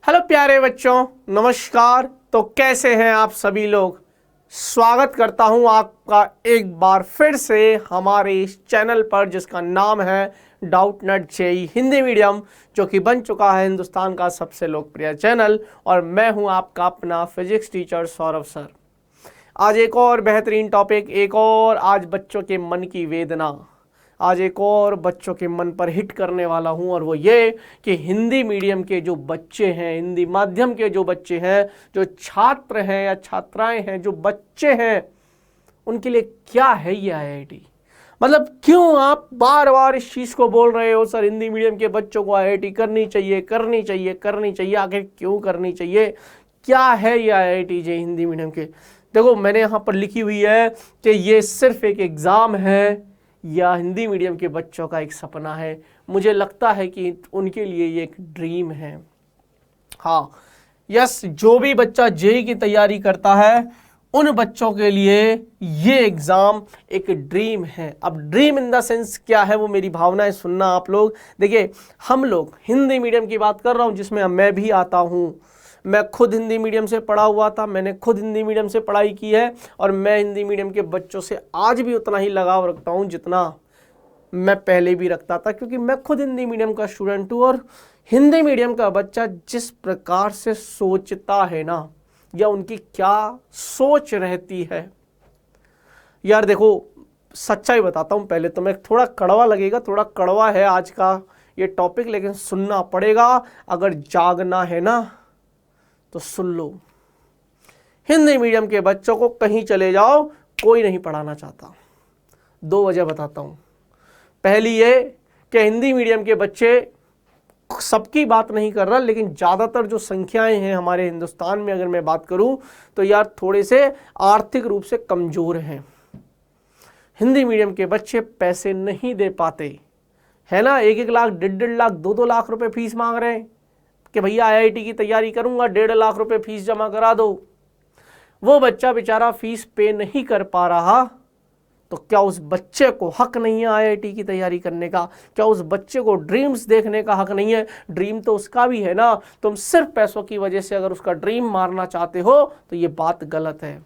Hello प्यारे बच्चों, नमस्कार। तो कैसे हैं आप सभी लोग। स्वागत करता हूं आपका एक बार फिर से हमारे इस चैनल पर जिसका नाम है डाउट नट जेईई हिंदी मीडियम, जो कि बन चुका है हिंदुस्तान का सबसे लोकप्रिय चैनल। और मैं हूं आपका अपना फिजिक्स टीचर सौरभ सर। आज एक और बेहतरीन टॉपिक, एक और आज बच्चों के मन की वेदना, आज एक और बच्चों के मन पर हिट करने वाला हूं। और वो ये कि हिंदी मीडियम के जो बच्चे हैं, हिंदी माध्यम के जो बच्चे हैं, जो छात्र हैं या छात्राएं हैं, जो बच्चे हैं, उनके लिए क्या है ये आईआईटी। मतलब क्यों आप बार बार इस चीज़ को बोल रहे हो, सर हिंदी मीडियम के बच्चों को आईआईटी करनी चाहिए, करनी चाहिए, करनी चाहिए। आखिर क्यों करनी चाहिए, क्या है ये आईआईटी जे हिंदी मीडियम के। देखो, मैंने यहाँ पर लिखी हुई है कि ये सिर्फ एक एग्ज़ाम है या हिंदी मीडियम के बच्चों का एक सपना है। मुझे लगता है कि उनके लिए ये एक ड्रीम है। हाँ, यस, जो भी बच्चा जेईई की तैयारी करता है उन बच्चों के लिए ये एग्ज़ाम एक ड्रीम है। अब ड्रीम इन द सेंस क्या है, वो मेरी भावनाएं सुनना आप लोग। देखिए, हम लोग हिंदी मीडियम की बात कर रहा हूँ जिसमें मैं भी आता हूँ। मैं खुद हिंदी मीडियम से पढ़ा हुआ था, मैंने खुद हिंदी मीडियम से पढ़ाई की है और मैं हिंदी मीडियम के बच्चों से आज भी उतना ही लगाव रखता हूँ जितना मैं पहले भी रखता था, क्योंकि मैं खुद हिंदी मीडियम का स्टूडेंट हूँ। और हिंदी मीडियम का बच्चा जिस प्रकार से सोचता है ना, या उनकी क्या सोच रहती है यार। देखो, सच्चाई बताता हूँ। पहले तो मैं, थोड़ा कड़वा लगेगा, थोड़ा कड़वा है आज का ये टॉपिक, लेकिन सुनना पड़ेगा। अगर जागना है ना तो सुन लो। हिंदी मीडियम के बच्चों को कहीं चले जाओ, कोई नहीं पढ़ाना चाहता। दो वजह बताता हूँ। पहली ये कि हिंदी मीडियम के बच्चे, सबकी बात नहीं कर रहा, लेकिन ज़्यादातर जो संख्याएं हैं हमारे हिंदुस्तान में, अगर मैं बात करूं तो यार थोड़े से आर्थिक रूप से कमज़ोर हैं। हिंदी मीडियम के बच्चे पैसे नहीं दे पाते, है ना। 1-1 लाख, 1.5 लाख, 2-2 लाख रुपए फीस मांग रहे हैं कि भैया आईआईटी की तैयारी करूंगा, 1.5 लाख रुपए फीस जमा करा दो। वो बच्चा बेचारा फीस पे नहीं कर पा रहा, तो क्या उस बच्चे को हक नहीं है आईआईटी की तैयारी करने का? क्या उस बच्चे को ड्रीम्स देखने का हक नहीं है? ड्रीम तो उसका भी है ना। तुम सिर्फ पैसों की वजह से अगर उसका ड्रीम मारना चाहते हो तो ये बात गलत है।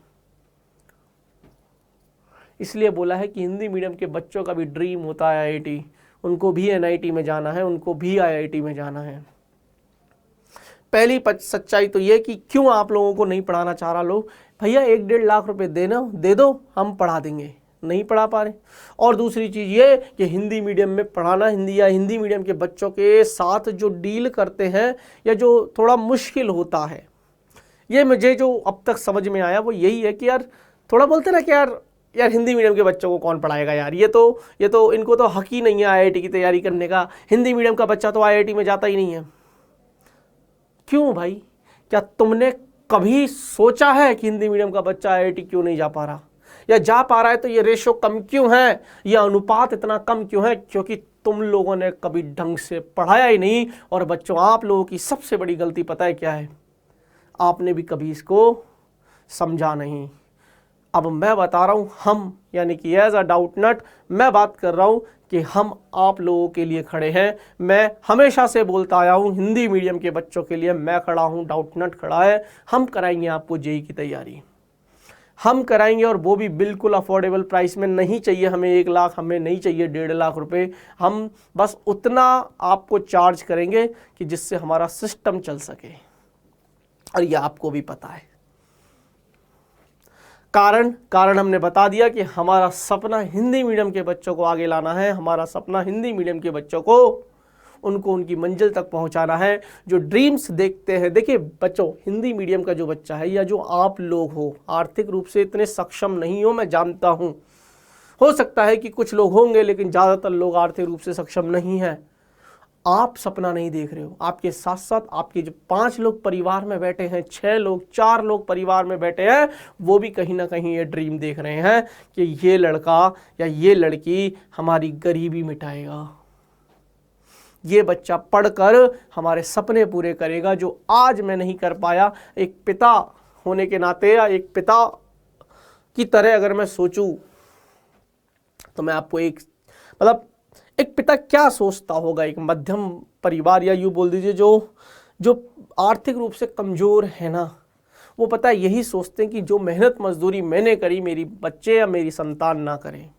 इसलिए बोला है कि हिंदी मीडियम के बच्चों का भी ड्रीम होता है आईआईटी। उनको भी एनआईटी में जाना है, उनको भी आईआईटी में जाना है। पहली सच्चाई तो ये कि क्यों आप लोगों को नहीं पढ़ाना चाह रहा लोग। भैया 1-1.5 लाख रुपए देना, दे दो, हम पढ़ा देंगे। नहीं पढ़ा पा रहे। और दूसरी चीज़ ये कि हिंदी मीडियम में पढ़ाना, हिंदी या हिंदी मीडियम के बच्चों के साथ जो डील करते हैं या जो थोड़ा मुश्किल होता है, ये मुझे जो अब तक समझ में आया वो यही है कि यार थोड़ा बोलते ना कि यार हिंदी मीडियम के बच्चों को कौन पढ़ाएगा यार, ये तो इनको तो हक ही नहीं है आईआईटी की तैयारी करने का। हिंदी मीडियम का बच्चा तो आईआईटी में जाता ही नहीं है। क्यों भाई? क्या तुमने कभी सोचा है कि हिंदी मीडियम का बच्चा आईआईटी क्यों नहीं जा पा रहा, या जा पा रहा है तो ये रेशो कम क्यों है, यह अनुपात इतना कम क्यों है? क्योंकि तुम लोगों ने कभी ढंग से पढ़ाया ही नहीं। और बच्चों, आप लोगों की सबसे बड़ी गलती पता है क्या है? आपने भी कभी इसको समझा नहीं। अब मैं बता रहा हूं, हम यानी कि एज अ डाउट नट मैं बात कर रहा हूं कि हम आप लोगों के लिए खड़े हैं। मैं हमेशा से बोलता आया हूं, हिंदी मीडियम के बच्चों के लिए मैं खड़ा हूं, डाउट नट खड़ा है। हम कराएंगे आपको जेईई की तैयारी, हम कराएंगे, और वो भी बिल्कुल अफोर्डेबल प्राइस में। नहीं चाहिए हमें 1 लाख, हमें नहीं चाहिए 1.5 लाख रुपए। हम बस उतना आपको चार्ज करेंगे कि जिससे हमारा सिस्टम चल सके, और ये आपको भी पता है। कारण हमने बता दिया कि हमारा सपना हिंदी मीडियम के बच्चों को आगे लाना है। हमारा सपना हिंदी मीडियम के बच्चों को, उनको उनकी मंजिल तक पहुंचाना है, जो ड्रीम्स देखते हैं। देखिए बच्चों, हिंदी मीडियम का जो बच्चा है, या जो आप लोग हो, आर्थिक रूप से इतने सक्षम नहीं हो, मैं जानता हूं। हो सकता है कि कुछ लोग होंगे, लेकिन ज़्यादातर लोग आर्थिक रूप से सक्षम नहीं हैं। आप सपना नहीं देख रहे हो, आपके साथ साथ आपके जो 5 लोग परिवार में बैठे हैं, 6 लोग, 4 लोग परिवार में बैठे हैं, वो भी कहीं ना कहीं ये ड्रीम देख रहे हैं कि ये लड़का या ये लड़की हमारी गरीबी मिटाएगा, ये बच्चा पढ़कर हमारे सपने पूरे करेगा, जो आज मैं नहीं कर पाया। एक पिता होने के नाते, या एक पिता की तरह अगर मैं सोचूं, तो मैं आपको एक पिता क्या सोचता होगा, एक मध्यम परिवार, या यूँ बोल दीजिए जो जो आर्थिक रूप से कमज़ोर है ना, वो पता है यही सोचते हैं कि जो मेहनत मजदूरी मैंने करी मेरी बच्चे या मेरी संतान ना करें।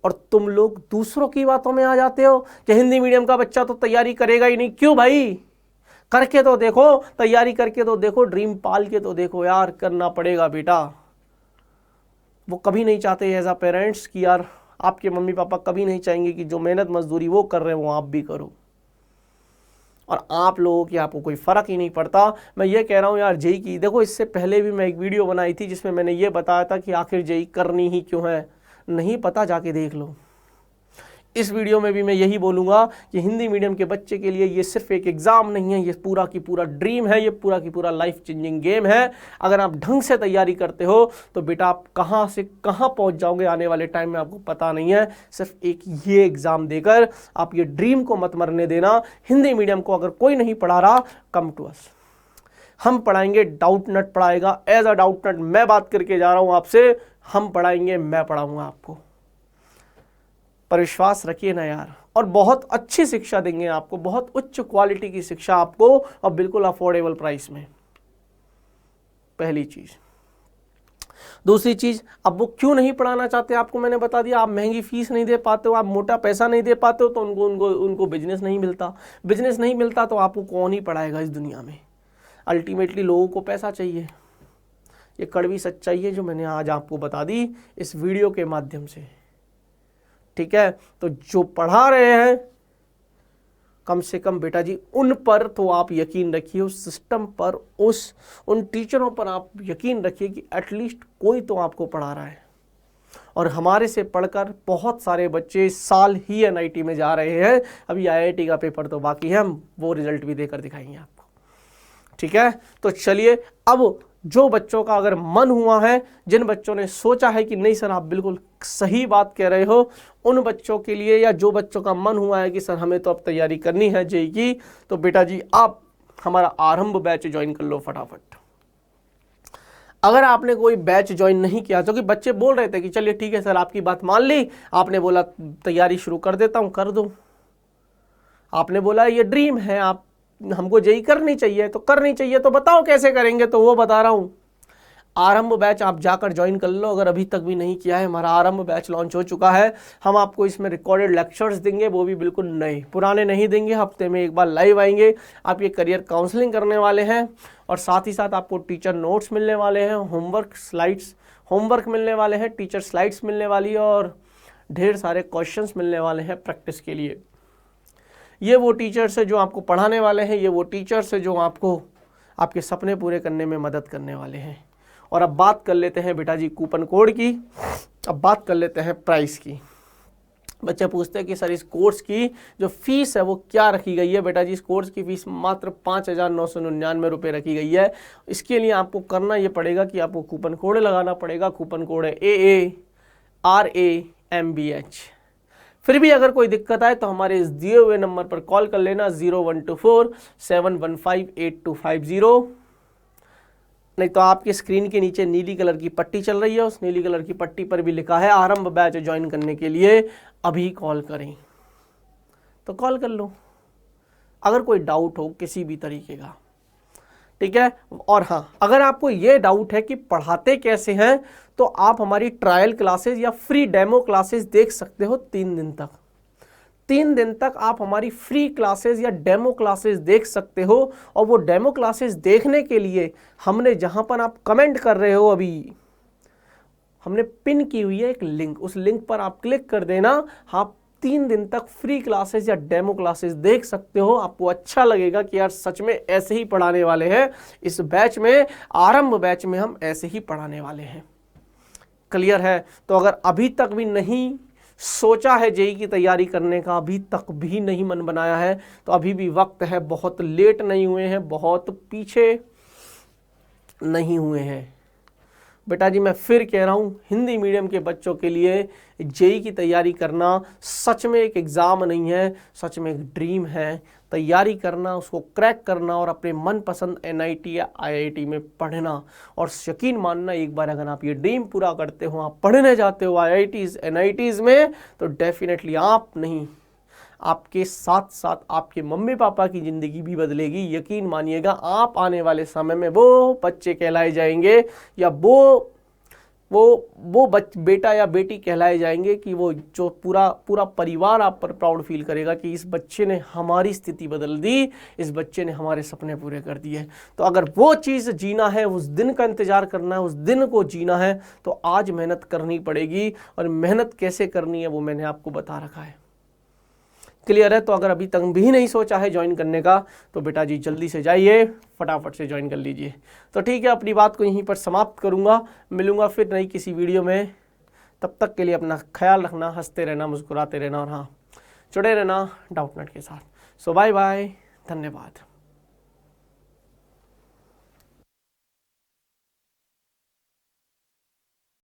और तुम लोग दूसरों की बातों में आ जाते हो कि हिंदी मीडियम का बच्चा तो तैयारी करेगा ही नहीं। क्यों भाई, करके तो देखो, तैयारी करके तो देखो, ड्रीम पाल के तो देखो यार, करना पड़ेगा बेटा। वो कभी नहीं चाहते एज अ पेरेंट्स कि यार आपके मम्मी पापा कभी नहीं चाहेंगे कि जो मेहनत मजदूरी वो कर रहे हैं वो आप भी करो। और आप लोगों की आपको कोई फ़र्क ही नहीं पड़ता। मैं ये कह रहा हूँ यार, जेई की देखो, इससे पहले भी मैं एक वीडियो बनाई थी जिसमें मैंने ये बताया था कि आखिर जेई करनी ही क्यों है। नहीं पता जाके देख लो। इस वीडियो में भी मैं यही बोलूँगा कि हिंदी मीडियम के बच्चे के लिए ये सिर्फ एक एग्ज़ाम नहीं है, ये पूरा की पूरा ड्रीम है, ये पूरा की पूरा लाइफ चेंजिंग गेम है। अगर आप ढंग से तैयारी करते हो तो बेटा आप कहाँ से कहाँ पहुँच जाओगे आने वाले टाइम में आपको पता नहीं है। सिर्फ एक ये एग्ज़ाम देकर आप ये ड्रीम को मत मरने देना। हिंदी मीडियम को अगर कोई नहीं पढ़ा रहा, कम टू अस, हम पढ़ाएंगे। डाउट नट पढ़ाएगा। एज अ डाउट नट मैं बात करके जा रहा हूँ आपसे, हम पढ़ाएंगे, मैं पढ़ाऊँगा आपको। पर विश्वास रखिए ना यार, और बहुत अच्छी शिक्षा देंगे आपको, बहुत उच्च क्वालिटी की शिक्षा आपको, और बिल्कुल अफोर्डेबल प्राइस में। पहली चीज। दूसरी चीज, अब वो क्यों नहीं पढ़ाना चाहते आपको मैंने बता दिया। आप महंगी फीस नहीं दे पाते हो, आप मोटा पैसा नहीं दे पाते हो, तो उनको बिजनेस नहीं मिलता। बिजनेस नहीं मिलता तो आपको कौन ही पढ़ाएगा इस दुनिया में। अल्टीमेटली लोगों को पैसा चाहिए। ये कड़वी सच्चाई है जो मैंने आज आपको बता दी इस वीडियो के माध्यम से। ठीक है, तो जो पढ़ा रहे हैं कम से कम बेटा जी उन पर तो आप यकीन रखिए, उस सिस्टम पर, उन टीचरों पर आप यकीन रखिए कि एटलीस्ट कोई तो आपको पढ़ा रहा है। और हमारे से पढ़कर बहुत सारे बच्चे इस साल ही एनआईटी में जा रहे हैं। अभी आईआईटी का पेपर तो बाकी है, हम वो रिजल्ट भी देकर दिखाएंगे आपको। ठीक है, तो चलिए, अब जो बच्चों का अगर मन हुआ है, जिन बच्चों ने सोचा है कि नहीं सर आप बिल्कुल सही बात कह रहे हो, उन बच्चों के लिए, या जो बच्चों का मन हुआ है कि सर हमें तो अब तैयारी करनी है जेई की, तो बेटा जी आप हमारा आरंभ बैच ज्वाइन कर लो फटाफट। अगर आपने कोई बैच ज्वाइन नहीं किया, क्योंकि बच्चे बोल रहे थे कि चलिए ठीक है सर आपकी बात मान ली, आपने बोला तैयारी शुरू कर देता हूं, कर दो। आपने बोला ये ड्रीम है, आप हमको जेई करनी चाहिए, तो करनी चाहिए, तो बताओ कैसे करेंगे, तो वो बता रहा हूं। आरंभ बैच आप जाकर ज्वाइन कर लो अगर अभी तक भी नहीं किया है। हमारा आरंभ बैच लॉन्च हो चुका है। हम आपको इसमें रिकॉर्डेड लेक्चर्स देंगे, वो भी बिल्कुल नए, पुराने नहीं देंगे। हफ्ते में एक बार लाइव आएंगे। आप ये करियर काउंसलिंग करने वाले हैं, और साथ ही साथ आपको टीचर नोट्स मिलने वाले हैं, होमवर्क मिलने वाले हैं, टीचर स्लाइड्स मिलने वाली है, और ढेर सारे क्वेश्चंस मिलने वाले हैं प्रैक्टिस के लिए। ये वो टीचर्स है जो आपको पढ़ाने वाले हैं, ये वो टीचर्स है जो आपको आपके सपने पूरे करने में मदद करने वाले हैं। और अब बात कर लेते हैं बेटा जी कूपन कोड की, अब बात कर लेते हैं प्राइस की। बच्चे पूछते हैं कि सर इस कोर्स की जो फीस है वो क्या रखी गई है। बेटा जी इस कोर्स की फीस मात्र 5,999 रुपये रखी गई है। इसके लिए आपको करना ये पड़ेगा कि आपको कूपन कोड लगाना पड़ेगा। कूपन कोड है AARAMBH। फिर भी अगर कोई दिक्कत आए तो हमारे इस दिए हुए नंबर पर कॉल कर लेना 0124-715-8250। नहीं तो आपकी स्क्रीन के नीचे नीली कलर की पट्टी चल रही है, उस नीली कलर की पट्टी पर भी लिखा है आरंभ बैच ज्वाइन करने के लिए अभी कॉल करें, तो कॉल कर लो अगर कोई डाउट हो किसी भी तरीके का। ठीक है, और हाँ, अगर आपको ये डाउट है कि पढ़ाते कैसे हैं, तो आप हमारी ट्रायल क्लासेस या फ्री डेमो क्लासेस देख सकते हो 3 दिन तक। 3 दिन तक आप हमारी फ्री क्लासेस या डेमो क्लासेस देख सकते हो। और वो डेमो क्लासेस देखने के लिए हमने जहां पर आप कमेंट कर रहे हो, अभी हमने पिन की हुई है एक लिंक, उस लिंक पर आप क्लिक कर देना। आप 3 दिन तक फ्री क्लासेस या डेमो क्लासेस देख सकते हो। आपको अच्छा लगेगा कि यार सच में ऐसे ही पढ़ाने वाले हैं। इस बैच में, आरंभ बैच में हम ऐसे ही पढ़ाने वाले हैं। क्लियर है? तो अगर अभी तक भी नहीं सोचा है जेई की तैयारी करने का, अभी तक भी नहीं मन बनाया है, तो अभी भी वक्त है, बहुत लेट नहीं हुए हैं, बहुत पीछे नहीं हुए हैं। बेटा जी मैं फिर कह रहा हूँ, हिंदी मीडियम के बच्चों के लिए जेई की तैयारी करना सच में एक एग्ज़ाम नहीं है, सच में एक ड्रीम है। तैयारी करना, उसको क्रैक करना और अपने मनपसंद एनआईटी या आईआईटी में पढ़ना। और यकीन मानना, एक बार अगर आप ये ड्रीम पूरा करते हो, आप पढ़ने जाते हो आईआईटीज़ एनआईटीज़ में, तो डेफिनेटली आप नहीं, आपके साथ साथ आपके मम्मी पापा की ज़िंदगी भी बदलेगी। यकीन मानिएगा, आप आने वाले समय में वो बच्चे कहलाए जाएंगे या वो बेटा या बेटी कहलाए जाएंगे कि वो जो पूरा परिवार आप पर प्राउड फील करेगा कि इस बच्चे ने हमारी स्थिति बदल दी, इस बच्चे ने हमारे सपने पूरे कर दिए। तो अगर वो चीज़ जीना है, उस दिन का इंतज़ार करना है, उस दिन को जीना है, तो आज मेहनत करनी पड़ेगी। और मेहनत कैसे करनी है वो मैंने आपको बता रखा है। क्लियर है? तो अगर अभी तक भी नहीं सोचा है ज्वाइन करने का तो बेटा जी जल्दी से जाइए, फटाफट से ज्वाइन कर लीजिए। तो ठीक है, अपनी बात को यहीं पर समाप्त करूंगा। मिलूंगा फिर नई किसी वीडियो में। तब तक के लिए अपना ख्याल रखना, हंसते रहना, मुस्कुराते रहना और हाँ, जुड़े रहना डाउटनेट के साथ। सो बाय बाय, धन्यवाद।